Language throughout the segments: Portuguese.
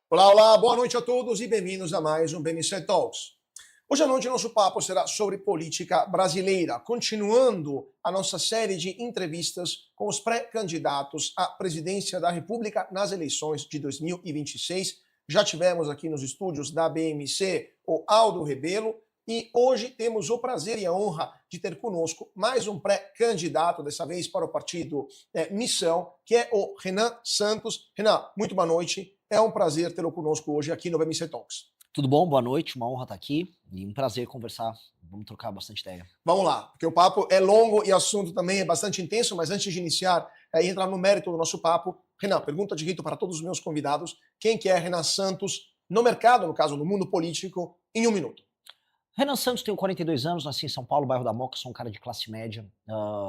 Olá, olá, boa noite a todos e bem-vindos a mais um BMC Talks. Hoje à noite nosso papo será sobre política brasileira, continuando a nossa série de entrevistas com os pré-candidatos à presidência da República nas eleições de 2026. Já tivemos aqui nos estúdios da BMC o Aldo Rebelo e hoje temos o prazer e a honra de ter conosco mais um pré-candidato, dessa vez para o partido Missão, que é o Renan Santos. Renan, muito boa noite. É um prazer tê-lo conosco hoje aqui no BMC Talks. Tudo bom? Boa noite, uma honra estar aqui e um prazer conversar. Vamos trocar bastante ideia. Vamos lá, porque o papo é longo e o assunto também é bastante intenso, mas antes de iniciar e entrar no mérito do nosso papo, Renan, pergunta de rito para todos os meus convidados: quem que é Renan Santos no mercado, no caso, no mundo político, em um minuto? Renan Santos, tenho 42 anos, nasci em São Paulo, bairro da Moca, sou um cara de classe média.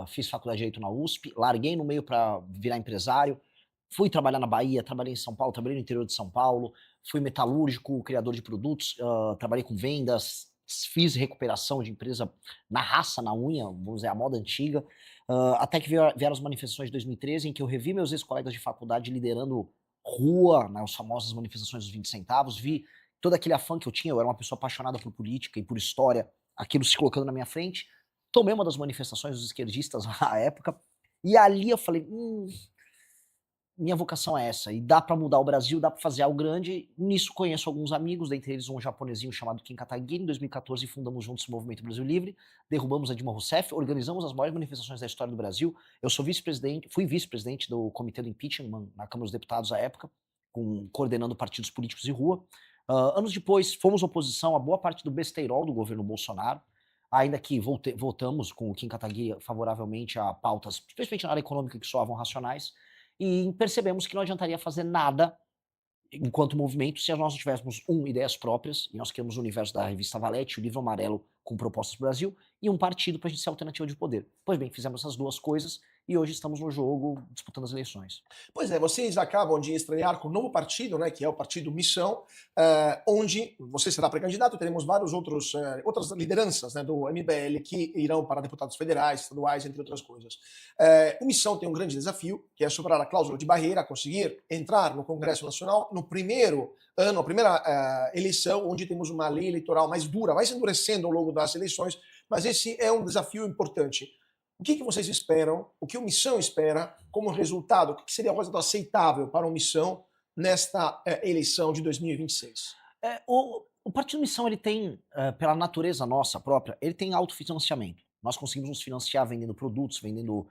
Fiz faculdade de Direito na USP, larguei no meio para virar empresário. Fui trabalhar na Bahia, trabalhei em São Paulo, trabalhei no interior de São Paulo. Fui metalúrgico, criador de produtos, trabalhei com vendas, fiz recuperação de empresa na raça, na unha, vamos dizer, a moda antiga. Até que vieram as manifestações de 2013, em que eu revi meus ex-colegas de faculdade liderando rua, nas famosas manifestações dos 20 centavos. Vi todo aquele afã que eu tinha, eu era uma pessoa apaixonada por política e por história, aquilo se colocando na minha frente. Tomei uma das manifestações dos esquerdistas à época, e ali eu falei, minha vocação é essa, e dá pra mudar o Brasil, dá pra fazer algo grande. Nisso conheço alguns amigos, dentre eles um japonesinho chamado Kim Kataguiri. Em 2014 fundamos juntos o Movimento Brasil Livre, derrubamos a Dilma Rousseff, organizamos as maiores manifestações da história do Brasil. Eu sou vice-presidente, fui vice-presidente do Comitê do Impeachment na Câmara dos Deputados à época, coordenando partidos políticos de rua. Anos depois, fomos oposição a boa parte do besteirol do governo Bolsonaro, ainda que votamos com o Kim Kataguiri favoravelmente a pautas, especialmente na área econômica, que soavam racionais, e percebemos que não adiantaria fazer nada enquanto movimento se nós não tivéssemos, ideias próprias, e nós criamos o universo da revista Valete, o Livro Amarelo com propostas do Brasil, e um partido para a gente ser alternativa de poder. Pois bem, fizemos essas duas coisas e hoje estamos no jogo disputando as eleições. Pois é, vocês acabam de estrear com um novo partido, né, que é o Partido Missão, onde você será pré-candidato, teremos vários outras lideranças, né, do MBL que irão para deputados federais, estaduais, entre outras coisas. O Missão tem um grande desafio, que é superar a cláusula de barreira, conseguir entrar no Congresso Nacional no primeiro ano, a primeira eleição, onde temos uma lei eleitoral mais dura, vai se endurecendo ao longo das eleições, mas esse é um desafio importante. O que vocês esperam, o que o Missão espera como resultado, o que seria a coisa aceitável para o Missão nesta eleição de 2026? O Partido Missão, ele tem, pela natureza nossa própria, ele tem autofinanciamento. Nós conseguimos nos financiar vendendo produtos, vendendo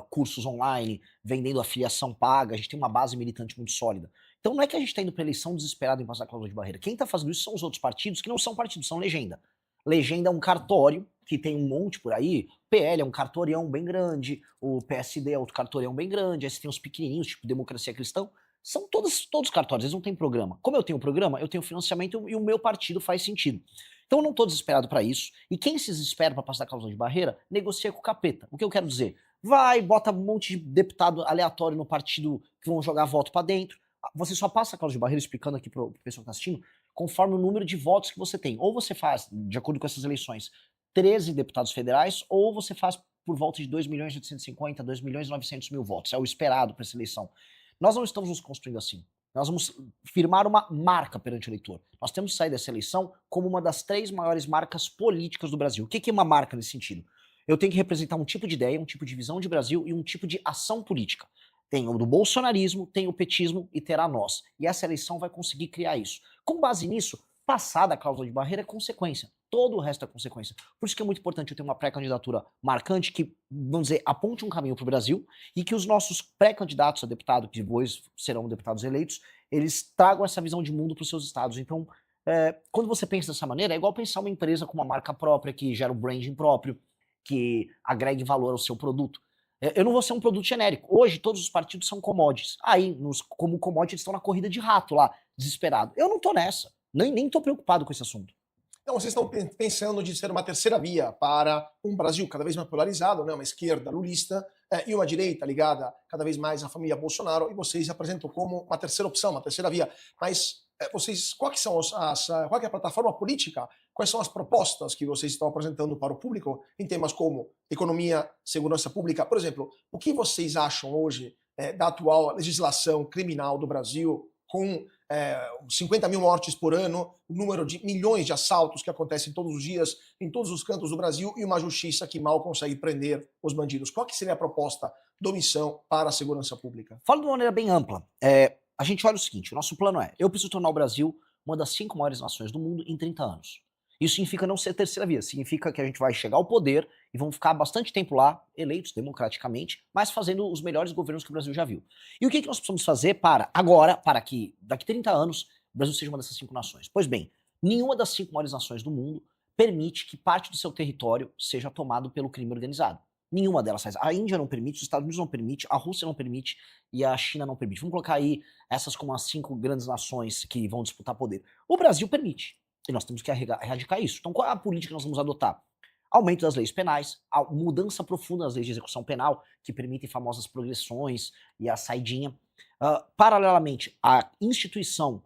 cursos online, vendendo afiliação paga, a gente tem uma base militante muito sólida. Então não é que a gente está indo para eleição desesperado em passar a cláusula de barreira. Quem está fazendo isso são os outros partidos, que não são partidos, são legenda. Legenda é um cartório, que tem um monte por aí. PL é um cartorião bem grande, o PSD é outro cartorião bem grande, aí você tem os pequenininhos, tipo Democracia Cristã. São todos cartórios, eles não têm programa. Como eu tenho programa, eu tenho financiamento e o meu partido faz sentido. Então eu não estou desesperado para isso. E quem se desespera para passar a cláusula de barreira, negocia com o capeta. O que eu quero dizer? Vai, bota um monte de deputado aleatório no partido que vão jogar voto para dentro. Você só passa a cláusula de barreira, explicando aqui para o pessoal que está assistindo, conforme o número de votos que você tem. Ou você faz, de acordo com essas eleições, 13 deputados federais, ou você faz por volta de 2.850.000, 2.900.000 votos. É o esperado para essa eleição. Nós não estamos nos construindo assim. Nós vamos firmar uma marca perante o eleitor. Nós temos que sair dessa eleição como uma das 3 maiores marcas políticas do Brasil. O que é uma marca nesse sentido? Eu tenho que representar um tipo de ideia, um tipo de visão de Brasil e um tipo de ação política. Tem o do bolsonarismo, tem o petismo e terá nós. E essa eleição vai conseguir criar isso. Com base nisso, passada a cláusula de barreira é consequência. Todo o resto é consequência. Por isso que é muito importante eu ter uma pré-candidatura marcante que, vamos dizer, aponte um caminho para o Brasil e que os nossos pré-candidatos a deputado, que depois serão deputados eleitos, eles tragam essa visão de mundo para os seus estados. Então, quando você pensa dessa maneira, é igual pensar uma empresa com uma marca própria, que gera um branding próprio, que agregue valor ao seu produto. Eu não vou ser um produto genérico. Hoje, todos os partidos são commodities. Aí, como commodities, eles estão na corrida de rato lá, desesperado. Eu não tô nessa. Nem tô preocupado com esse assunto. Então, vocês estão pensando de ser uma terceira via para um Brasil cada vez mais polarizado, né? Uma esquerda lulista e uma direita ligada cada vez mais à família Bolsonaro, e vocês apresentam como uma terceira opção, uma terceira via. Mas vocês, qual que é a plataforma política? Quais são as propostas que vocês estão apresentando para o público em temas como economia, segurança pública? Por exemplo, o que vocês acham hoje da atual legislação criminal do Brasil com 50 mil mortes por ano, o número de milhões de assaltos que acontecem todos os dias, em todos os cantos do Brasil, e uma justiça que mal consegue prender os bandidos. Qual que seria a proposta do Missão para a segurança pública? Falo de uma maneira bem ampla. A gente olha o seguinte: o nosso plano é: eu preciso tornar o Brasil uma das 5 maiores nações do mundo em 30 anos. Isso significa não ser terceira via, significa que a gente vai chegar ao poder e vamos ficar bastante tempo lá, eleitos democraticamente, mas fazendo os melhores governos que o Brasil já viu. E o que nós precisamos fazer para agora, para que daqui 30 anos o Brasil seja uma dessas 5 nações? Pois bem, nenhuma das 5 maiores nações do mundo permite que parte do seu território seja tomado pelo crime organizado. Nenhuma delas faz. A Índia não permite, os Estados Unidos não permite, a Rússia não permite e a China não permite. Vamos colocar aí essas como as 5 grandes nações que vão disputar poder. O Brasil permite. E nós temos que erradicar isso. Então, qual é a política que nós vamos adotar? Aumento das leis penais, a mudança profunda das leis de execução penal, que permitem famosas progressões e a saidinha. Paralelamente, a instituição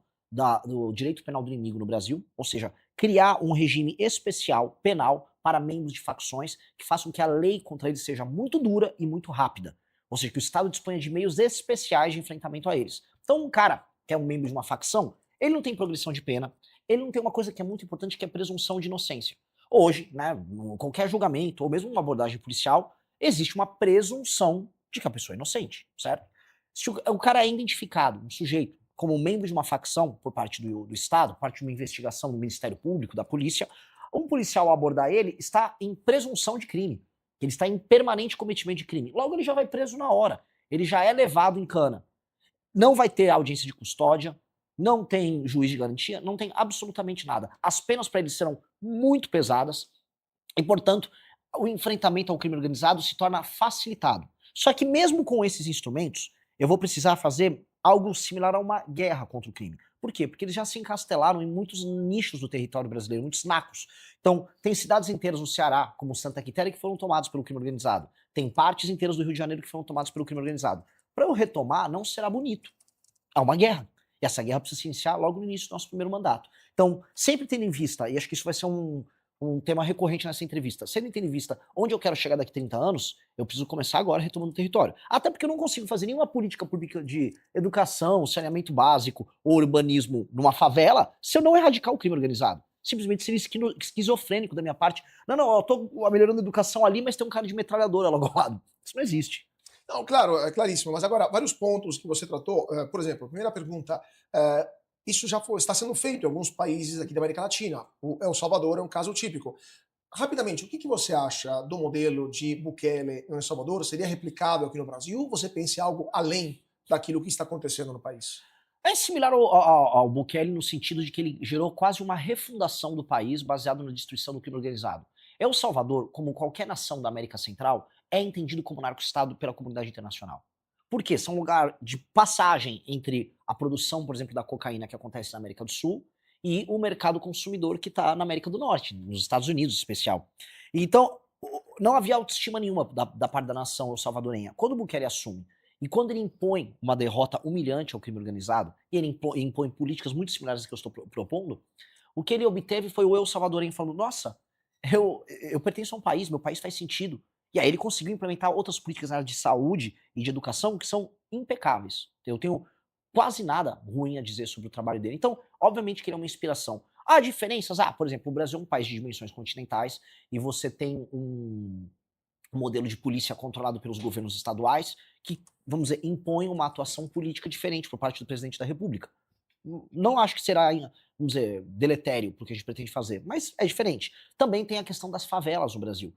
do direito penal do inimigo no Brasil, ou seja, criar um regime especial penal para membros de facções que façam que a lei contra eles seja muito dura e muito rápida. Ou seja, que o Estado disponha de meios especiais de enfrentamento a eles. Então, um cara que é um membro de uma facção, ele não tem progressão de pena, ele não tem uma coisa que é muito importante, que é a presunção de inocência. Hoje, né, qualquer julgamento, ou mesmo uma abordagem policial, existe uma presunção de que a pessoa é inocente, certo? Se o cara é identificado, um sujeito, como membro de uma facção por parte do Estado, por parte de uma investigação do Ministério Público, da polícia, um policial ao abordar ele está em presunção de crime. Ele está em permanente cometimento de crime. Logo, ele já vai preso na hora. Ele já é levado em cana. Não vai ter audiência de custódia, não tem juiz de garantia, não tem absolutamente nada. As penas para eles serão muito pesadas e, portanto, o enfrentamento ao crime organizado se torna facilitado. Só que mesmo com esses instrumentos, eu vou precisar fazer algo similar a uma guerra contra o crime. Por quê? Porque eles já se encastelaram em muitos nichos do território brasileiro, muitos nacos. Então, tem cidades inteiras no Ceará, como Santa Quitéria, que foram tomadas pelo crime organizado. Tem partes inteiras do Rio de Janeiro que foram tomadas pelo crime organizado. Para eu retomar, não será bonito. Há uma guerra. E essa guerra precisa se iniciar logo no início do nosso primeiro mandato. Então, sempre tendo em vista, e acho que isso vai ser um tema recorrente nessa entrevista, sempre tendo em vista onde eu quero chegar daqui a 30 anos, eu preciso começar agora retomando o território. Até porque eu não consigo fazer nenhuma política pública de educação, saneamento básico ou urbanismo numa favela se eu não erradicar o crime organizado. Simplesmente seria esquizofrênico da minha parte. Não, eu tô melhorando a educação ali, mas tem um cara de metralhadora logo ao lado. Isso não existe. Não, claro, é claríssimo. Mas agora, vários pontos que você tratou, por exemplo, a primeira pergunta, isso já está sendo feito em alguns países aqui da América Latina. O El Salvador é um caso típico. Rapidamente, o que você acha do modelo de Bukele no El Salvador? Seria replicável aqui no Brasil? Ou você pensa em algo além daquilo que está acontecendo no país? É similar ao Bukele no sentido de que ele gerou quase uma refundação do país baseado na destruição do crime organizado. El Salvador, como qualquer nação da América Central, é entendido como narco-estado pela comunidade internacional. Por quê? São um lugar de passagem entre a produção, por exemplo, da cocaína que acontece na América do Sul e o mercado consumidor que está na América do Norte, nos Estados Unidos em especial. Então, não havia autoestima nenhuma da parte da nação salvadorenha. Quando o Bukele assume e quando ele impõe uma derrota humilhante ao crime organizado, e ele impõe políticas muito similares às que eu estou propondo, o que ele obteve foi o El Salvadorenho falando: nossa, eu pertenço a um país, meu país faz sentido. E aí ele conseguiu implementar outras políticas na área de saúde e de educação que são impecáveis. Eu tenho quase nada ruim a dizer sobre o trabalho dele. Então, obviamente que ele é uma inspiração. Há diferenças? Por exemplo, o Brasil é um país de dimensões continentais e você tem um modelo de polícia controlado pelos governos estaduais que, vamos dizer, impõe uma atuação política diferente por parte do presidente da República. Não acho que será, vamos dizer, deletério porque a gente pretende fazer, mas é diferente. Também tem a questão das favelas no Brasil.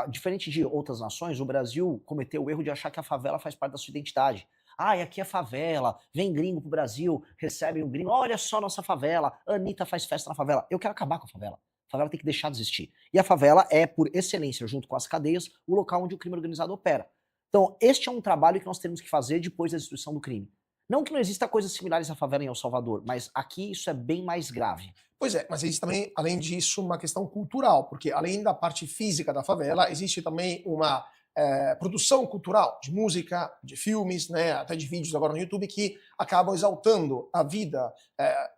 Diferente de outras nações, o Brasil cometeu o erro de achar que a favela faz parte da sua identidade. E aqui é favela, vem gringo pro Brasil, recebe um gringo, olha só nossa favela, Anitta faz festa na favela. Eu quero acabar com a favela. A favela tem que deixar de existir. E a favela é, por excelência, junto com as cadeias, o local onde o crime organizado opera. Então, este é um trabalho que nós temos que fazer depois da destruição do crime. Não que não exista coisas similares à favela em El Salvador, mas aqui isso é bem mais grave. Pois é, mas existe também, além disso, uma questão cultural, porque além da parte física da favela, existe também uma produção cultural de música, de filmes, né, até de vídeos agora no YouTube que acabam exaltando a vida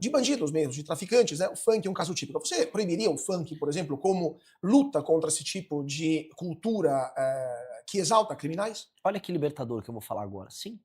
de bandidos mesmo, de traficantes, né? O funk é um caso típico. Você proibiria o funk, por exemplo, como luta contra esse tipo de cultura que exalta criminais? Olha que libertador que eu vou falar agora. Sim.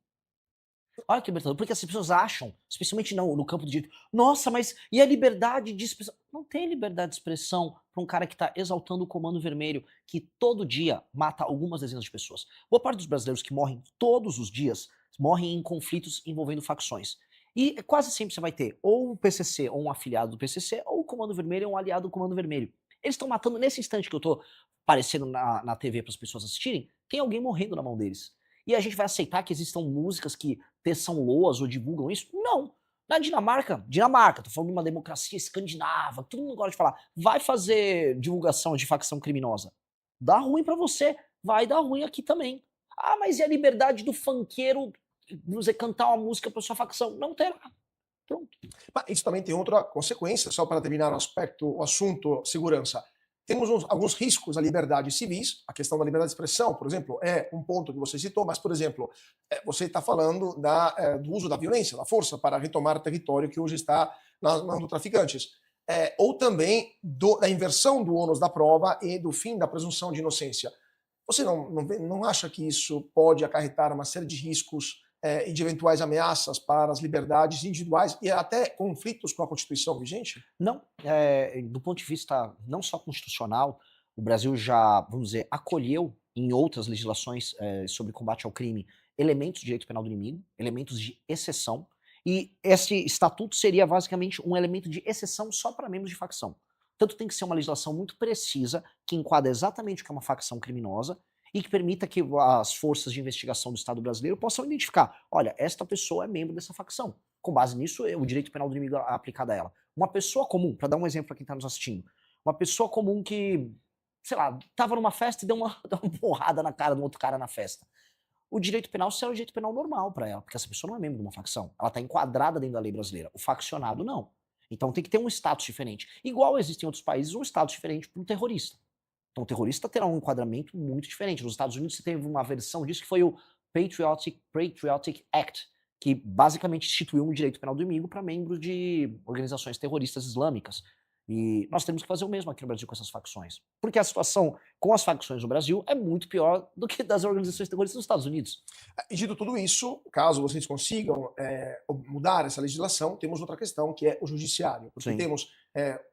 Olha que libertador, porque as pessoas acham, especialmente no campo do direito, nossa, mas e a liberdade de expressão? Não tem liberdade de expressão para um cara que está exaltando o Comando Vermelho, que todo dia mata algumas dezenas de pessoas. Boa parte dos brasileiros que morrem todos os dias morrem em conflitos envolvendo facções. E quase sempre você vai ter ou o PCC ou um afiliado do PCC, ou o Comando Vermelho ou um aliado do Comando Vermelho. Eles estão matando, nesse instante que eu estou aparecendo na TV para as pessoas assistirem, tem alguém morrendo na mão deles. E a gente vai aceitar que existam músicas que teçam loas ou divulgam isso? Não. Na Dinamarca, tô falando de uma democracia escandinava, todo mundo gosta de falar, vai fazer divulgação de facção criminosa. Dá ruim pra você, vai dar ruim aqui também. Ah, mas e a liberdade do funkeiro, vamos dizer, cantar uma música pra sua facção? Não terá. Pronto. Mas isso também tem outra consequência, só para terminar o assunto segurança. Temos alguns riscos à liberdade civis, a questão da liberdade de expressão, por exemplo, é um ponto que você citou, mas, por exemplo, você está falando do uso da violência, da força, para retomar território que hoje está nas mãos dos traficantes. Ou também da inversão do ônus da prova e do fim da presunção de inocência. Você não acha que isso pode acarretar uma série de riscos e de eventuais ameaças para as liberdades individuais e até conflitos com a Constituição vigente? Não, do ponto de vista não só constitucional, o Brasil já, vamos dizer, acolheu em outras legislações sobre combate ao crime elementos de direito penal do inimigo, elementos de exceção, e esse estatuto seria basicamente um elemento de exceção só para membros de facção. Tanto tem que ser uma legislação muito precisa, que enquadra exatamente o que é uma facção criminosa, e que permita que as forças de investigação do Estado brasileiro possam identificar, olha, esta pessoa é membro dessa facção. Com base nisso, o direito penal do inimigo é aplicado a ela. Uma pessoa comum, para dar um exemplo para quem está nos assistindo, uma pessoa comum que, sei lá, estava numa festa e deu uma, deu uma porrada na cara de um outro cara na festa. O direito penal será o direito penal normal para ela, porque essa pessoa não é membro de uma facção. Ela está enquadrada dentro da lei brasileira. O faccionado não. Então tem que ter um status diferente. Igual existe em outros países um status diferente para um terrorista. Então o terrorista terá um enquadramento muito diferente. Nos Estados Unidos você teve uma versão disso que foi o Patriotic Act, que basicamente instituiu um direito penal do inimigo para membros de organizações terroristas islâmicas. E nós temos que fazer o mesmo aqui no Brasil com essas facções. Porque a situação com as facções no Brasil é muito pior do que das organizações terroristas nos Estados Unidos. E dito tudo isso, caso vocês consigam mudar essa legislação, temos outra questão que é o judiciário. Porque Sim. temos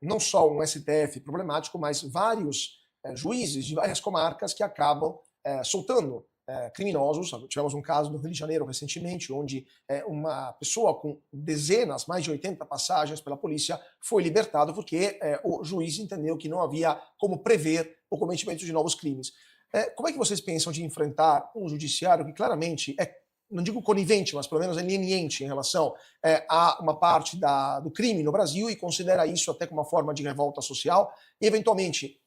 não só um STF problemático, mas vários juízes de várias comarcas que acabam soltando criminosos. Tivemos um caso no Rio de Janeiro recentemente, onde uma pessoa com dezenas, mais de 80 passagens pela polícia, foi libertado porque o juiz entendeu que não havia como prever o cometimento de novos crimes. Como é que vocês pensam de enfrentar um judiciário que claramente não digo conivente, mas pelo menos é leniente em relação a uma parte do crime no Brasil e considera isso até como uma forma de revolta social e, eventualmente,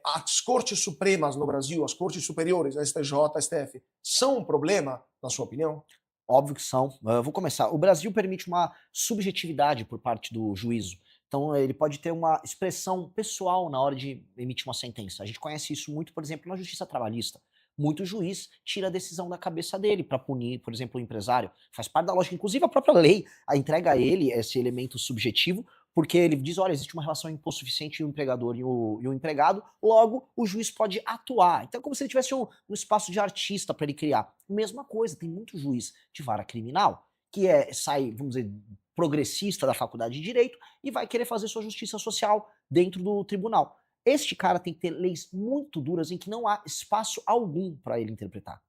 as cortes supremas no Brasil, as cortes superiores, a STJ, a STF, são um problema, na sua opinião? Óbvio que são. Eu vou começar. O Brasil permite uma subjetividade por parte do juízo. Então, ele pode ter uma expressão pessoal na hora de emitir uma sentença. A gente conhece isso muito, por exemplo, na justiça trabalhista. Muito juiz tira a decisão da cabeça dele para punir, por exemplo, o empresário. Faz parte da lógica, inclusive a própria lei entrega a ele esse elemento subjetivo, porque ele diz, olha, existe uma relação hipossuficiente entre o empregador e o empregado, logo o juiz pode atuar. Então é como se ele tivesse um espaço de artista para ele criar. Mesma coisa, tem muito juiz de vara criminal que sai, vamos dizer, progressista da faculdade de Direito e vai querer fazer sua justiça social dentro do tribunal. Este cara tem que ter leis muito duras em que não há espaço algum para ele interpretar.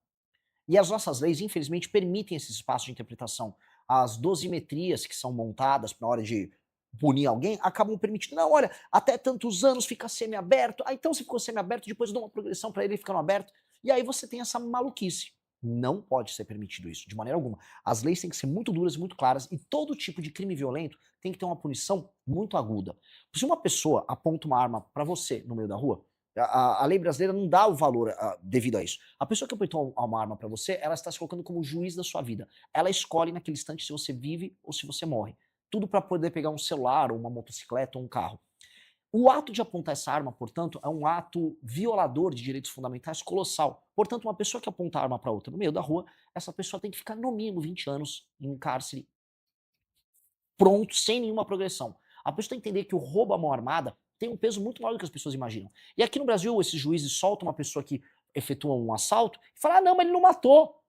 E as nossas leis, infelizmente, permitem esse espaço de interpretação. As dosimetrias que são montadas na hora de punir alguém acabam permitindo, não, olha, até tantos anos fica semi-aberto, então se ficou semi-aberto, depois eu dou uma progressão para ele ficando aberto, e aí você tem essa maluquice. Não pode ser permitido isso, de maneira alguma. As leis têm que ser muito duras e muito claras, e todo tipo de crime violento tem que ter uma punição muito aguda. Se uma pessoa aponta uma arma para você no meio da rua, a lei brasileira não dá o valor devido a isso. A pessoa que apontou uma arma para você, ela está se colocando como juiz da sua vida. Ela escolhe naquele instante se você vive ou se você morre. Tudo para poder pegar um celular, ou uma motocicleta, ou um carro. O ato de apontar essa arma, portanto, é um ato violador de direitos fundamentais colossal. Portanto, uma pessoa que aponta a arma para outra no meio da rua, essa pessoa tem que ficar no mínimo 20 anos em cárcere, pronto, sem nenhuma progressão. A pessoa tem que entender que o roubo à mão armada tem um peso muito maior do que as pessoas imaginam. E aqui no Brasil, esses juízes soltam uma pessoa que efetua um assalto e falam, ah, não, mas ele não matou.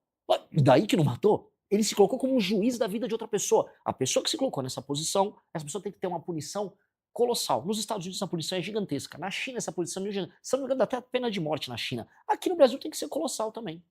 E daí que não matou? Ele se colocou como um juiz da vida de outra pessoa. A pessoa que se colocou nessa posição, essa pessoa tem que ter uma punição colossal. Nos Estados Unidos essa punição é gigantesca. Na China essa punição é gigantesca. Se eu não me engano, dá até a pena de morte na China. Aqui no Brasil tem que ser colossal também.